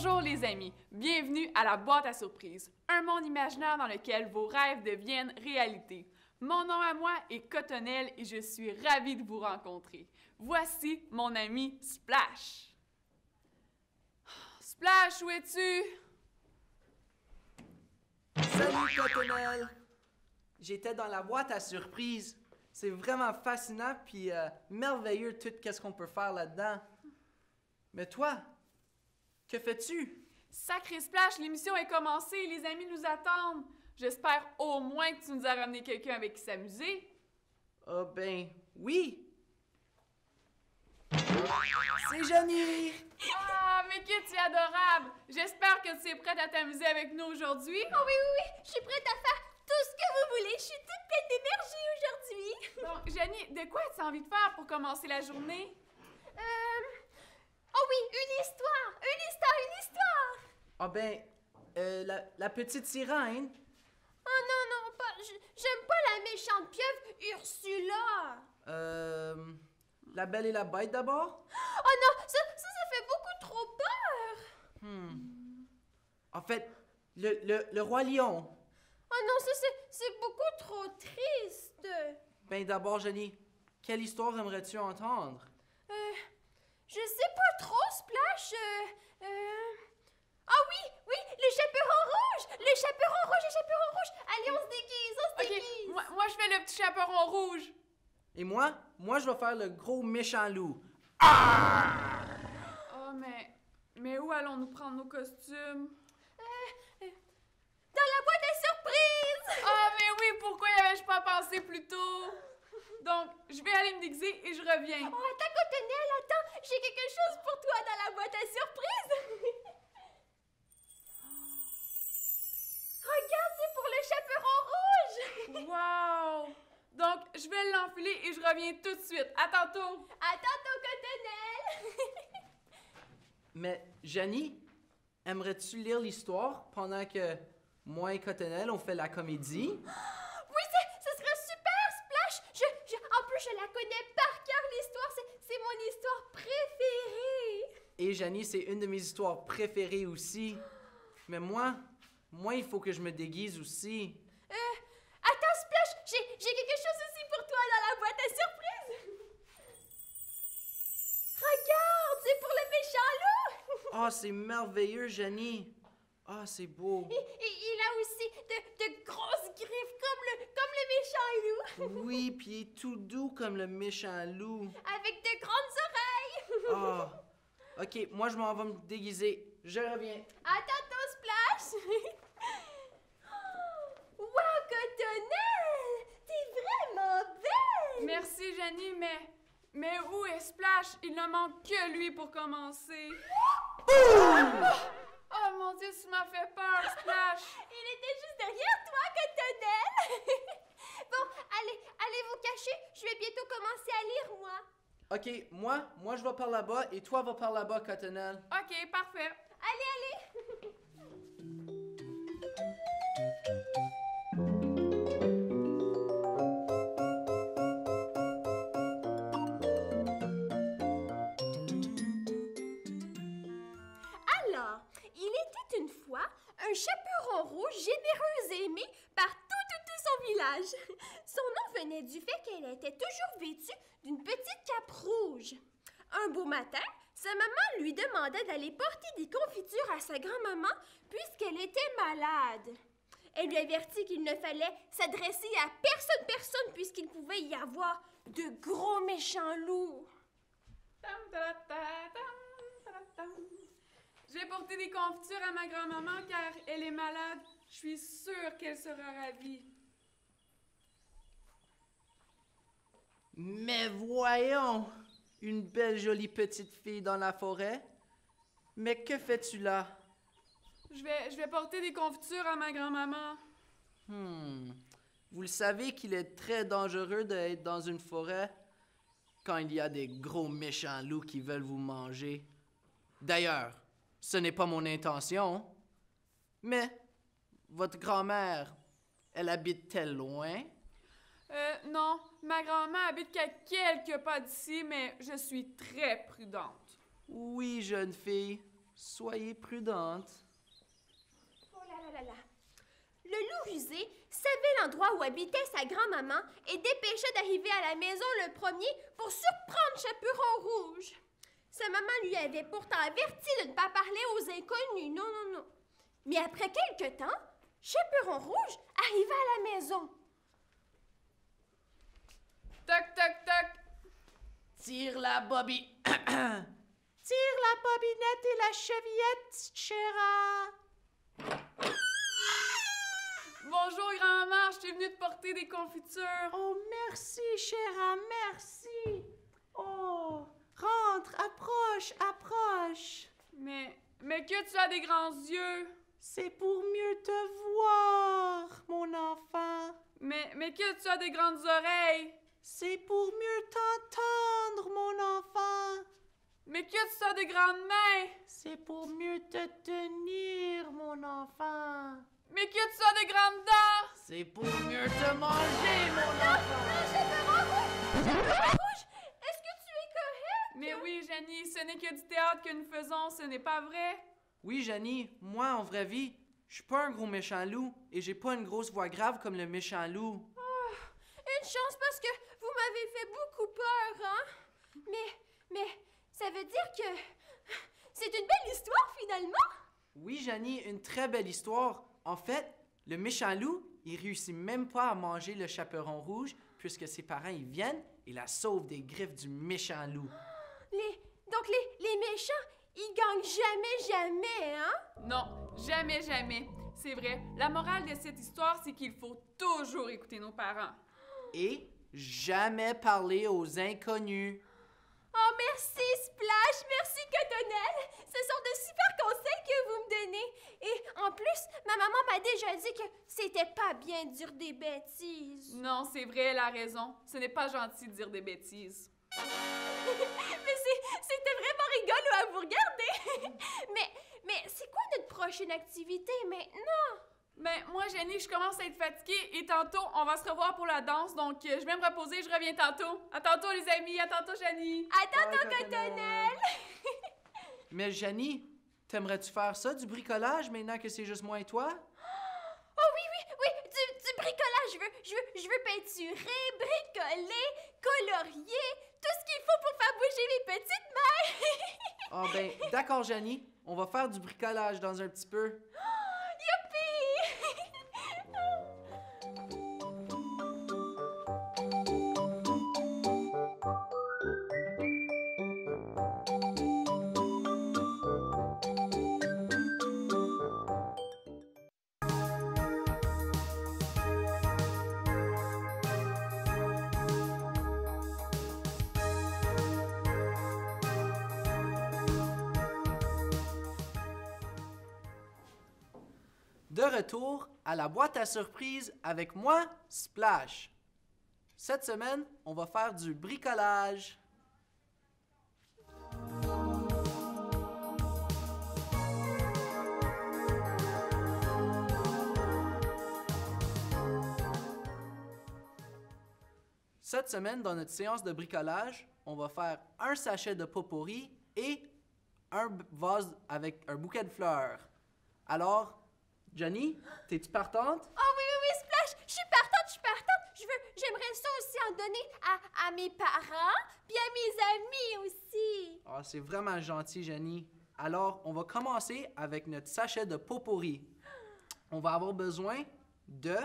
Bonjour les amis, bienvenue à la boîte à surprises, un monde imaginaire dans lequel vos rêves deviennent réalité. Mon nom à moi est Cotonnelle et je suis ravie de vous rencontrer. Voici mon ami Splash. Splash, où es-tu? Salut Cotonnelle! J'étais dans la boîte à surprises. C'est vraiment fascinant puis merveilleux tout ce qu'on peut faire là-dedans. Mais toi, que fais-tu? Sacré Splash, l'émission est commencée, les amis nous attendent. J'espère au moins que tu nous as ramené quelqu'un avec qui s'amuser. Ah ben, oui! C'est Johnny! Ah, mais que tu es adorable! J'espère que tu es prête à t'amuser avec nous aujourd'hui. Oh oui, je suis prête à faire tout ce que vous voulez. Je suis toute pleine d'énergie aujourd'hui. Donc, Jenny, de quoi as-tu envie de faire pour commencer la journée? Oh oui, une histoire! Ah ben, la petite sirène. Oh non, pas. J'aime pas la méchante pieuvre Ursula. La Belle et la Bête d'abord? Oh non, ça fait beaucoup trop peur. En fait, le Roi Lion. Oh non, ça c'est beaucoup trop triste. Ben d'abord, Johnny, quelle histoire aimerais-tu entendre? Je sais pas trop, Splash. Ah oui, le chaperon rouge. Le chaperon rouge. Allez, on se déguise. Ok, moi je fais le petit chaperon rouge. Et moi je vais faire le gros méchant loup. Oh, mais où allons-nous prendre nos costumes? Dans la boîte à surprise. Ah, mais oui, pourquoi y avais-je pas pensé plus tôt? Donc, je vais aller me déguiser et je reviens. Oh, attends, Cotonnelle, attends. J'ai quelque chose pour toi dans la boîte à surprise. Regarde, c'est pour le chaperon rouge. Wow! Donc, je vais l'enfiler et je reviens tout de suite. À tantôt! À tantôt, Cotonnelle. Mais, Johnny, aimerais-tu lire l'histoire pendant que moi et Cotonnelle on fait la comédie? Oui, ce serait super, Splash. En plus, je la connais par cœur, l'histoire. C'est mon histoire préférée. Et Johnny, c'est une de mes histoires préférées aussi. Mais moi, il faut que je me déguise aussi. Attends, Splash, j'ai quelque chose aussi pour toi dans la boîte à surprise. Regarde, c'est pour le méchant loup. Ah, c'est merveilleux, Johnny. Ah, c'est beau. Il a aussi de grosses griffes comme le méchant loup. Oui, puis il est tout doux comme le méchant loup. Avec de grandes oreilles. Ah. Ok, moi je m'en vais me déguiser. Je reviens. À tantôt, Splash. Wow, Cotonnelle, t'es vraiment belle. Merci, Jenny, mais où est Splash? Il ne manque que lui pour commencer. Oh mon Dieu, tu m'as fait peur, Splash! Il était juste derrière toi, Cotonnelle. Bon, allez vous cacher. Je vais bientôt commencer à lire, moi. Ok, moi je vais par là-bas et toi vas par là-bas, Cotonnelle. Ok, parfait. Allez. Alors, il était une fois un chaperon rouge généreux et aimé par tout son village. Son nom venait du fait qu'elle était toujours vêtue d'une petite cape rouge. Un beau matin, sa maman lui demandait d'aller porter des confitures à sa grand-maman puisqu'elle était malade. Elle lui avertit qu'il ne fallait s'adresser à personne puisqu'il pouvait y avoir de gros méchants loups. Tam, ta, ta, tam, ta, tam. Je vais porter des confitures à ma grand-maman car elle est malade. Je suis sûre qu'elle sera ravie. Mais voyons, une belle jolie petite fille dans la forêt. Mais que fais-tu là? Je vais porter des confitures à ma grand-maman. Vous le savez qu'il est très dangereux d'être dans une forêt quand il y a des gros méchants loups qui veulent vous manger. D'ailleurs, ce n'est pas mon intention. Mais votre grand-mère, elle habite-t-elle loin? Non, ma grand-mère habite qu'à quelques pas d'ici, mais je suis très prudente. Oui, jeune fille, Soyez prudente. Oh là là là là. Le loup rusé savait l'endroit où habitait sa grand-maman et dépêchait d'arriver à la maison le premier pour surprendre Chaperon Rouge. Sa maman lui avait pourtant averti de ne pas parler aux inconnus, non, non, non. Mais après quelque temps, Chaperon Rouge arriva à la maison. Toc, toc, toc. Tire la bobby. Tire la bobinette et la chevillette, chéra. Bonjour, grand-maman, je suis venue te porter des confitures. Oh, merci, chéra, merci. Oh, rentre, approche, approche. Mais que tu as des grands yeux. C'est pour mieux te voir, mon enfant. Mais que tu as des grandes oreilles. C'est pour mieux t'entendre, mon enfant. Mais que tu as des grandes mains. C'est pour mieux te tenir, mon enfant. Mais que tu as des grandes dents. C'est pour mieux te manger, mon enfant. Chaperon Rouge, est-ce que tu es correct? Mais oui, Janie, ce n'est que du théâtre que nous faisons, ce n'est pas vrai? Oui, Janie, moi, en vraie vie, je suis pas un gros méchant loup et j'ai pas une grosse voix grave comme le méchant loup. Une chance parce que vous m'avez fait beaucoup peur, hein? Mais, ça veut dire que c'est une belle histoire, finalement? Oui, Janie, une très belle histoire. En fait, le méchant loup, il réussit même pas à manger le Chaperon Rouge puisque ses parents y viennent et la sauvent des griffes du méchant loup. Donc les méchants, ils gagnent jamais, hein? Non, jamais, jamais. C'est vrai. La morale de cette histoire, c'est qu'il faut toujours écouter nos parents. Et jamais parler aux inconnus. Oh, merci Splash, merci Cotonnelle. Ce sont de super conseils que vous me donnez. Et en plus, ma maman m'a déjà dit que c'était pas bien de dire des bêtises. Non, c'est vrai, elle a raison. Ce n'est pas gentil de dire des bêtises. Mais c'était vraiment rigolo à vous regarder. mais c'est quoi notre prochaine activité maintenant? Ben, moi, Jenny, je commence à être fatiguée et tantôt, on va se revoir pour la danse. Donc, je vais me reposer, je reviens tantôt. À tantôt, les amis. À tantôt, Jenny. À tantôt, Cotonnelle. Mais Janie, t'aimerais-tu faire ça, du bricolage, maintenant que c'est juste moi et toi? Oh oui, du bricolage. Je veux peinturer, bricoler, colorier, tout ce qu'il faut pour faire bouger mes petites mains. Ah ben, d'accord, Janie. On va faire du bricolage dans un petit peu. Youpi! De retour à la boîte à surprise avec moi, Splash. Cette semaine, on va faire du bricolage. Cette semaine, dans notre séance de bricolage, on va faire un sachet de pot-pourri et un vase avec un bouquet de fleurs. Alors, Johnny, t'es-tu partante? Oh oui, Splash, je suis partante. J'aimerais ça aussi en donner à mes parents, puis à mes amis aussi. Ah, c'est vraiment gentil, Johnny. Alors, on va commencer avec notre sachet de pot-pourri. On va avoir besoin de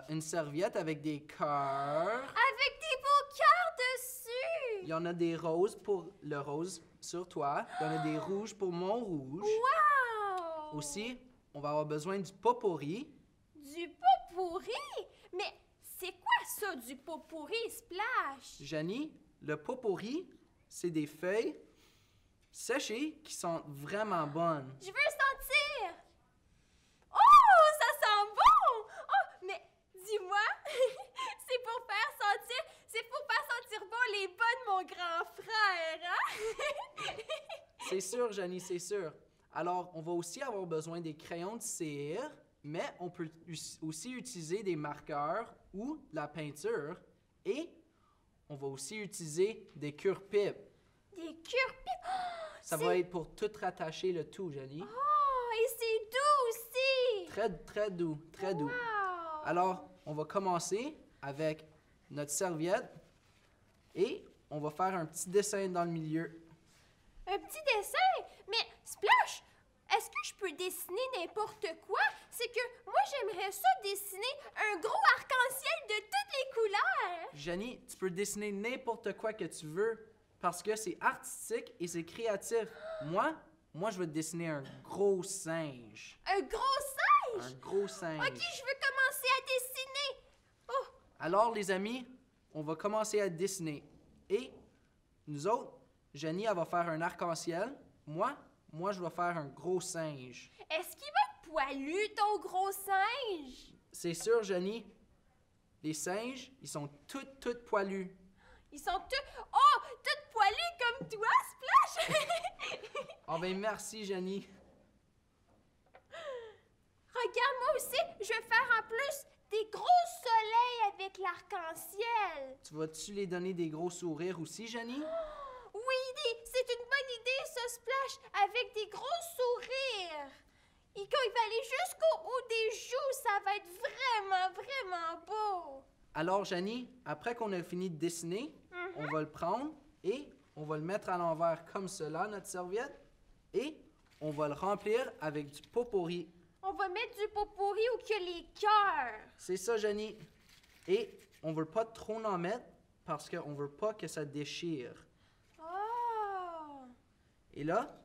une serviette avec des cœurs. Avec des beaux cœurs dessus. Il y en a des roses pour le rose sur toi. Il y en a des rouges pour mon rouge. Wow! Aussi, on va avoir besoin du pot-pourri. Du pot-pourri? Mais c'est quoi ça, du pot-pourri, Splash? Janie, le pot-pourri, c'est des feuilles séchées qui sont vraiment bonnes. Je veux sentir! Oh, ça sent bon! Oh, mais dis-moi, c'est pour faire sentir bon les bas de mon grand frère, hein? C'est sûr, Janie, c'est sûr. Alors, on va aussi avoir besoin des crayons de cire, mais on peut aussi utiliser des marqueurs ou de la peinture. Et on va aussi utiliser des cure-pipes. Des cure-pipes? Oh, Ça va être pour tout rattacher le tout, Jenny. Oh, et c'est doux aussi! Très, très doux, très doux. Wow! Alors, on va commencer avec notre serviette et on va faire un petit dessin dans le milieu. Un petit dessin? Mais Splash, est-ce que je peux dessiner n'importe quoi? C'est que moi, j'aimerais ça dessiner un gros arc-en-ciel de toutes les couleurs. Jenny, tu peux dessiner n'importe quoi que tu veux parce que c'est artistique et c'est créatif. Moi, je vais te dessiner un gros singe. Un gros Un singe? gros singe. Ok, je veux commencer à dessiner. Oh, Alors, les amis, on va commencer à dessiner. Et nous autres, Jenny, elle va faire un arc-en-ciel. Moi, je vais faire un gros singe. est-ce qu'il va être poilu, ton gros singe? C'est sûr, Jenny, les singes, ils sont tous poilus. Ils sont tous poilus comme toi, Splash! Ah ben merci, Jenny. Regarde, moi aussi, je vais faire en plus des gros soleils avec l'arc-en-ciel. Tu vas-tu les donner des gros sourires aussi, Jenny? Oui, c'est une bonne idée, ça, Splash, avec des gros sourires. Et quand il va aller jusqu'au haut des joues, ça va être vraiment, vraiment beau. Alors, Jenny, après qu'on a fini de dessiner, on va le prendre et on va le mettre à l'envers comme cela, notre serviette, et on va le remplir avec du pot-pourri. On va mettre du pot pourri où qu'il y a les cœurs. C'est ça, Jenny. Et on veut pas trop en mettre parce qu'on veut pas que ça déchire. Oh! Et là,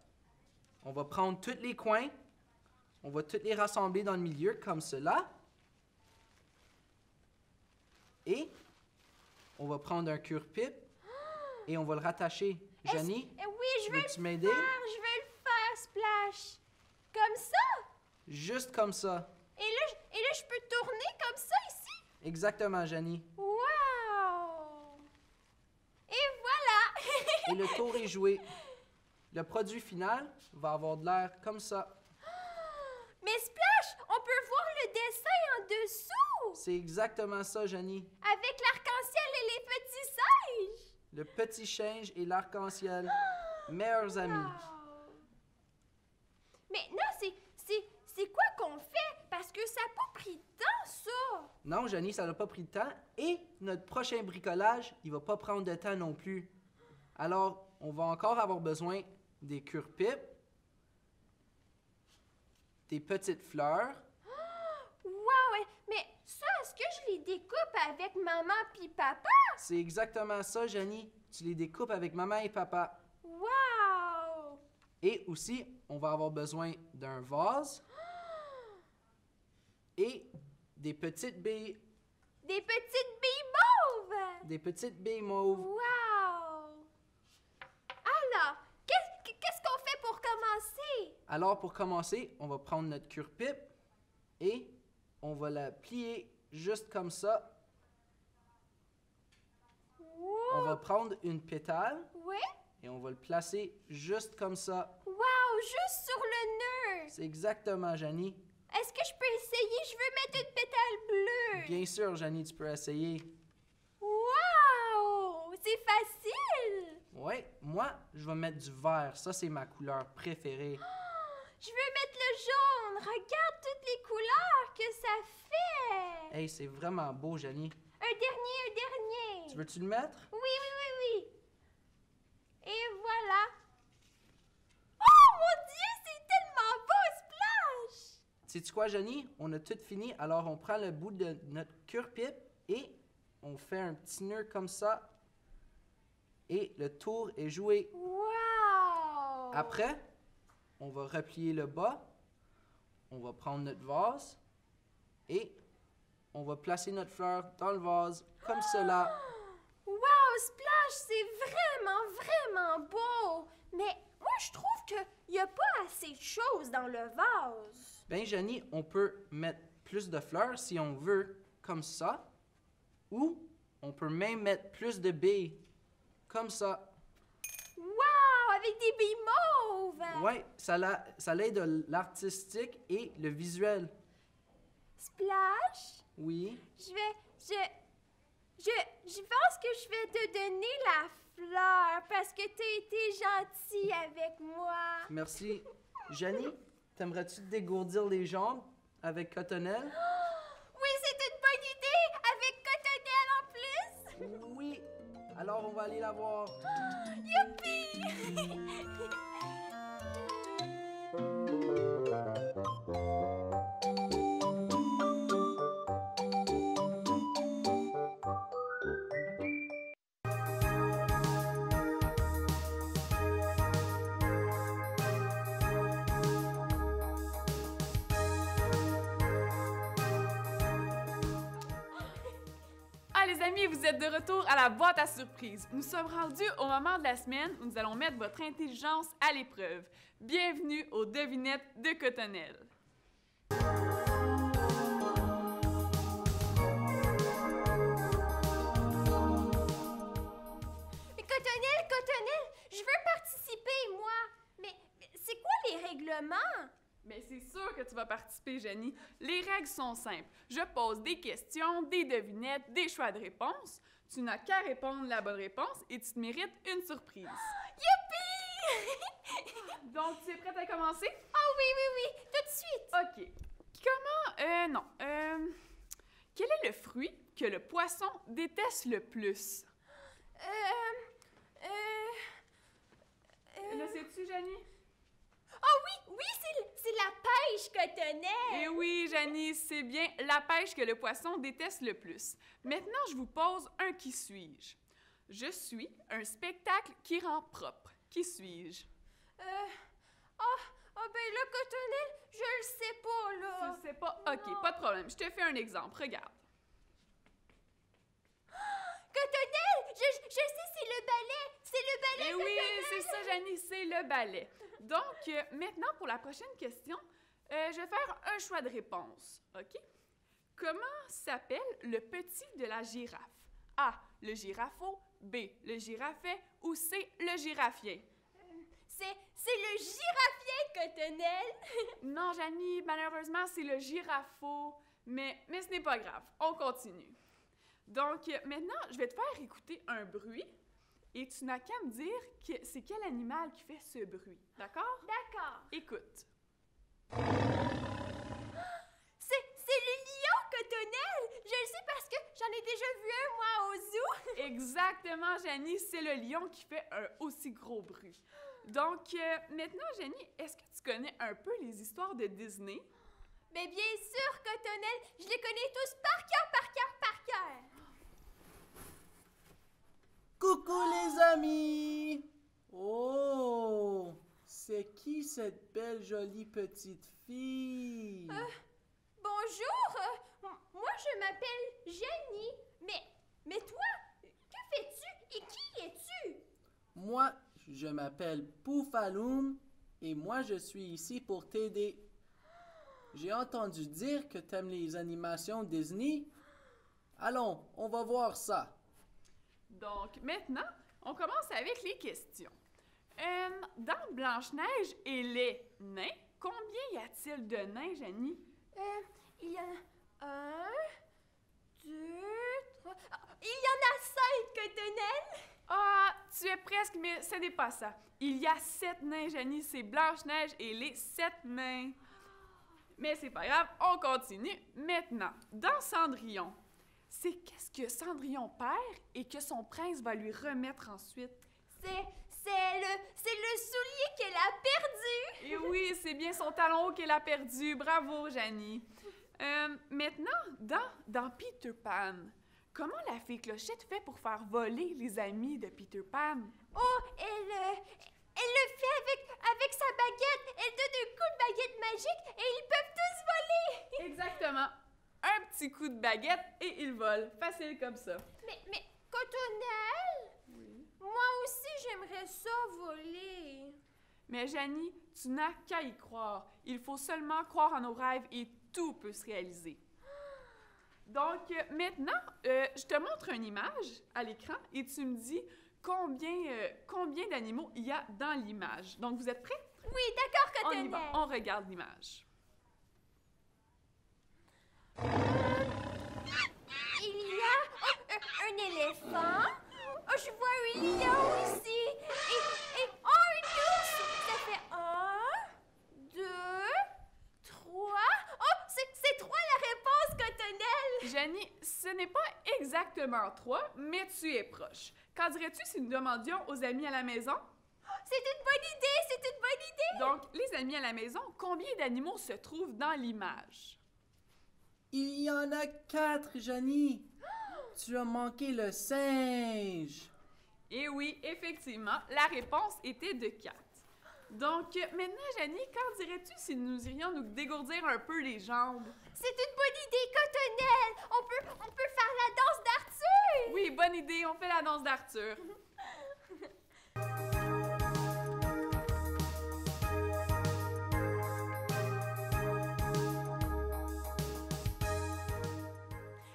on va prendre tous les coins, on va tous les rassembler dans le milieu comme cela. Et on va prendre un cure-pipe et on va le rattacher. Jenny, Oui, je veux veux-tu le m'aider? faire, je veux le faire, Splash. Comme ça. Juste comme ça. Et là, je peux tourner comme ça ici. Exactement, Jenny. Wow! Et voilà! Et le tour est joué. Le produit final va avoir de l'air comme ça. Mais Splash, on peut voir le dessin en dessous! C'est exactement ça, Jenny. Avec l'arc-en-ciel et les petits singes! Le petit singe et l'arc-en-ciel. Meilleurs amis. Wow! Maintenant, c'est quoi qu'on fait? Parce que ça n'a pas pris de temps, ça! Non, Jenny, ça n'a pas pris de temps. Et notre prochain bricolage, il va pas prendre de temps non plus. Alors, on va encore avoir besoin des cure-pipes, des petites fleurs. Wow! Mais ça, est-ce que je les découpe avec maman puis papa? C'est exactement ça, Jenny. Tu les découpes avec maman et papa. Wow! Et aussi, on va avoir besoin d'un vase et des petites billes. Des petites billes mauves! Des petites billes mauves. Wow! Alors, qu'est-ce qu'on fait pour commencer? Alors, pour commencer, on va prendre notre cure-pipe et on va la plier juste comme ça. Wow! On va prendre une pétale Oui? et on va le placer juste comme ça. Wow! Juste sur le nœud! C'est exactement, Jenny. Est-ce que je peux essayer? Je veux mettre une pétale bleue! Bien sûr, Jenny, tu peux essayer. Wow! C'est facile! Oui, moi, je vais mettre du vert. Ça, c'est ma couleur préférée. Je veux mettre le jaune! Regarde toutes les couleurs que ça fait! Hey, c'est vraiment beau, Jenny. Un dernier! Tu veux-tu le mettre? Oui! Et voilà! Oh mon Dieu, c'est tellement beau, Splash! Sais-tu quoi, Jenny? On a tout fini, alors on prend le bout de notre cure-pipe et on fait un petit nœud comme ça. Et le tour est joué. Wow! Après, on va replier le bas. On va prendre notre vase et on va placer notre fleur dans le vase comme cela. Wow, Splash, c'est vraiment beau! Mais moi, je trouve qu'il n'y a pas assez de choses dans le vase. Ben, Jenny, on peut mettre plus de fleurs si on veut, comme ça. Ou on peut même mettre plus de billes, comme ça. Wow, avec des billes mauves! Ouais, ça l'aide de l'artistique et le visuel. Splash, Oui. je pense que je vais te donner la fleur parce que t'as été gentil avec moi. Merci. Janie, t'aimerais-tu te dégourdir les jambes avec Cotonnelle? Oui, c'est une bonne idée avec Cotonnelle en plus. Oui. Alors, on va aller la voir. Youpi! Ah, les amis, vous êtes de retour à la boîte à surprises. Nous sommes rendus au moment de la semaine où nous allons mettre votre intelligence à l'épreuve. Bienvenue aux devinettes de Cotonnelle. Mais Cotonnelle, je veux participer, moi. Mais c'est quoi les règlements? Mais c'est sûr que tu vas participer, Jenny. Les règles sont simples. Je pose des questions, des devinettes, des choix de réponses. Tu n'as qu'à répondre la bonne réponse et tu te mérites une surprise. Youpi! Donc, tu es prête à commencer? Oh oui, tout de suite. OK. Non. Quel est le fruit que le poisson déteste le plus? Le sais-tu, Jenny? Oh oui, c'est la pêche, Cotonnelle. Eh oui, Jenny, c'est bien la pêche que le poisson déteste le plus. Maintenant, je vous pose un qui suis-je? Je suis un spectacle qui rend propre. Qui suis-je? Ben là, Cotonnelle, je le sais pas, là. Tu sais pas? OK, pas de problème. Je te fais un exemple. Regarde. Cotonnelle, je sais, c'est le ballet. C'est le ballet, Eh oui, Cotonnelle. c'est ça, Jenny, c'est le ballet. Donc, maintenant, pour la prochaine question, je vais faire un choix de réponse. OK? Comment s'appelle le petit de la girafe? A, le girafeau. B, le girafet. Ou C, le giraffien? C'est le giraffien, Cotonnelle. Non, Jenny, malheureusement, c'est le girafeau. Mais ce n'est pas grave. On continue. Donc, maintenant, je vais te faire écouter un bruit et tu n'as qu'à me dire que c'est quel animal qui fait ce bruit. D'accord? D'accord. Écoute. C'est le lion, Cotonnelle. Je le sais parce que j'en ai déjà vu un, moi, au zoo. Exactement, Jenny, c'est le lion qui fait un aussi gros bruit. Donc, maintenant, Jenny, est-ce que tu connais un peu les histoires de Disney? Mais bien sûr, Cotonnelle, je les connais tous par cœur. Coucou les amis! Oh! C'est qui cette belle jolie petite fille? Bonjour, moi je m'appelle Jenny. Mais toi, que fais-tu et qui es-tu? Moi, je m'appelle Poufaloum et moi je suis ici pour t'aider. J'ai entendu dire que t'aimes les animations Disney. Allons, on va voir ça. Donc, maintenant, on commence avec les questions. Dans Blanche-Neige et les nains, combien y a-t-il de nains, Jenny? Il y en a 1, 2, 3... il y en a 5, Cotonnelle! Ah, tu es presque, mais ce n'est pas ça. Il y a 7 nains, Jenny. C'est Blanche-Neige et les 7 nains. Mais c'est pas grave, on continue. Maintenant, dans Cendrillon, c'est qu'est-ce que Cendrillon perd et que son prince va lui remettre ensuite? C'est le soulier qu'elle a perdu! Et oui, c'est bien son talon haut qu'elle a perdu. Bravo, Jenny. Maintenant, dans Peter Pan, comment la fée Clochette fait pour faire voler les amis de Peter Pan? Oh, elle le fait avec sa baguette! Elle donne un coup de baguette magique et ils peuvent tous voler! Exactement. Un petit coup de baguette et ils volent. Facile comme ça. Mais Cotonnelle? Oui. Moi aussi, j'aimerais ça voler. Mais Jenny, tu n'as qu'à y croire. Il faut seulement croire en nos rêves et tout peut se réaliser. Donc, maintenant, je te montre une image à l'écran et tu me dis combien d'animaux il y a dans l'image. Donc, vous êtes prêts? Oui, d'accord, On y Cotonnelle. va. On regarde l'image. Il y a un éléphant, Oh, je vois un lion ici. Et oh, une ours. Ça fait 1, 2, 3. Oh, c'est 3 la réponse, Cotonnelle. Jenny, ce n'est pas exactement 3, mais tu es proche. Qu'en dirais-tu si nous demandions aux amis à la maison? C'est une bonne idée, c'est une bonne idée. Donc, les amis à la maison, combien d'animaux se trouvent dans l'image? Il y en a 4, Janie. Tu as manqué le singe. Et oui, effectivement, la réponse était de 4. Donc, maintenant, Jenny, qu'en dirais-tu si nous irions nous dégourdir un peu les jambes? C'est une bonne idée, Cotonnelle. On peut faire la danse d'Arthur. Oui, bonne idée, on fait la danse d'Arthur.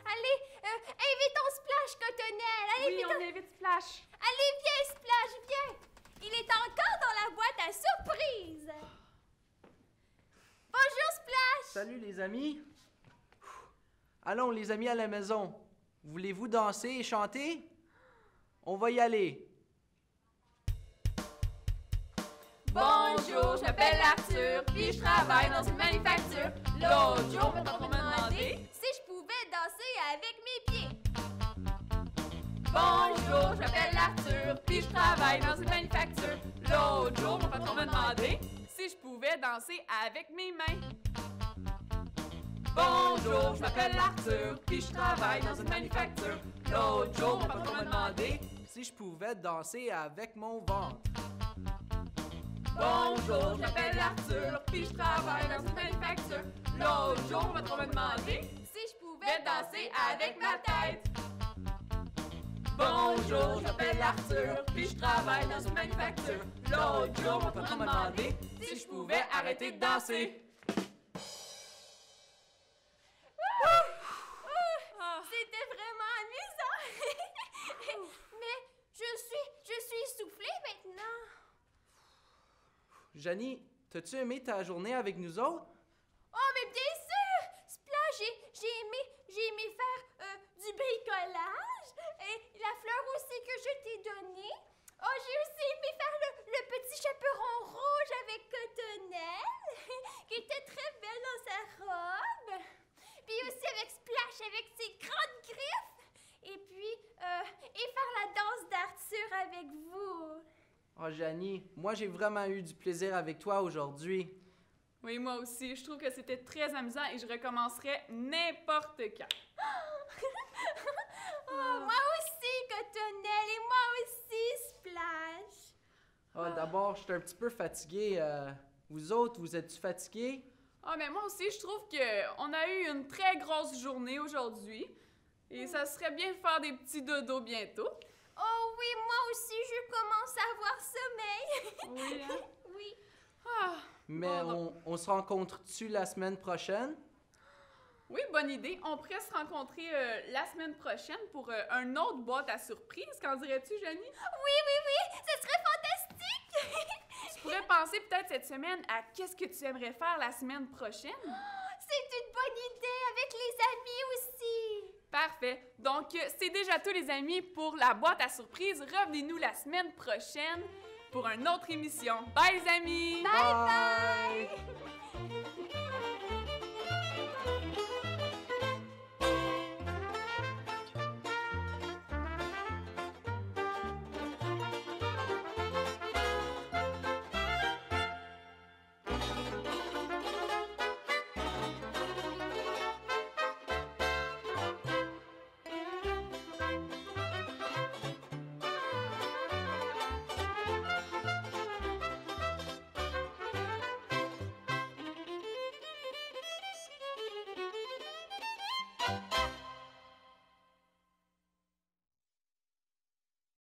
Allez, invitons Splash, Cotonnelle. Allez, Oui, on invite Splash. Allez, viens, Splash, viens. Il est encore dans la boîte à surprise. Bonjour, Splash. Salut les amis. Allons les amis à la maison. Voulez-vous danser et chanter? On va y aller. Bonjour, je m'appelle Arthur, puis je travaille dans une manufacture. L'autre jour, on m'a demandé si je pouvais danser avec mes pieds. Bonjour, je m'appelle Arthur, puis je travaille dans une manufacture. L'autre jour, mon patron m'a demandé si je pouvais danser avec mes mains. Bonjour, je m'appelle Arthur, puis je travaille dans une manufacture. L'autre jour, mon patron m'a demandé Si je pouvais danser avec mon ventre. bonjour, je m'appelle Arthur, puis je travaille dans une manufacture. L'autre jour, mon patron m'a demandé Si je pouvais vais danser avec ma tête. Bonjour, je m'appelle Arthur, puis je travaille dans une manufacture. L'autre jour, mon patron m'a demandé si je pouvais arrêter de danser. C'était vraiment amusant. Mais je suis essoufflée maintenant. Janie, t'as-tu aimé ta journée avec nous autres? Oh, mais bien sûr! Splash, j'ai aimé faire du bricolage. Et la fleur aussi que je t'ai donnée. Oh, j'ai aussi aimé faire le petit chaperon rouge avec Cotonnelle, qui était très belle dans sa robe. Puis aussi avec Splash, avec ses grandes griffes. Et puis, et faire la danse d'Arthur avec vous. Oh Janie, moi j'ai vraiment eu du plaisir avec toi aujourd'hui. Oui, moi aussi. Je trouve que c'était très amusant et je recommencerais n'importe quand. Oh, moi aussi, Cotonnelle, et moi aussi, Splash. Oh, d'abord, je suis un petit peu fatigué. Vous autres, vous êtes-tu fatigués? Ah, mais moi aussi, je trouve qu'on a eu une très grosse journée aujourd'hui. Et ça serait bien de faire des petits dodos bientôt. Oh oui, moi aussi, je commence à avoir sommeil. Oui, hein? Oui. Ah, Mais bon, on se rencontre-tu la semaine prochaine? oui, bonne idée. On pourrait se rencontrer la semaine prochaine pour un autre boîte à surprise. Qu'en dirais-tu, Jenny? Oui, ce serait fantastique. Tu pourrais penser peut-être cette semaine à qu'est-ce que tu aimerais faire la semaine prochaine? C'est une bonne idée avec les amis aussi. Parfait. Donc, c'est déjà tout, les amis, pour la boîte à surprise. Revenez-nous la semaine prochaine pour une autre émission. Bye, les amis! Bye bye.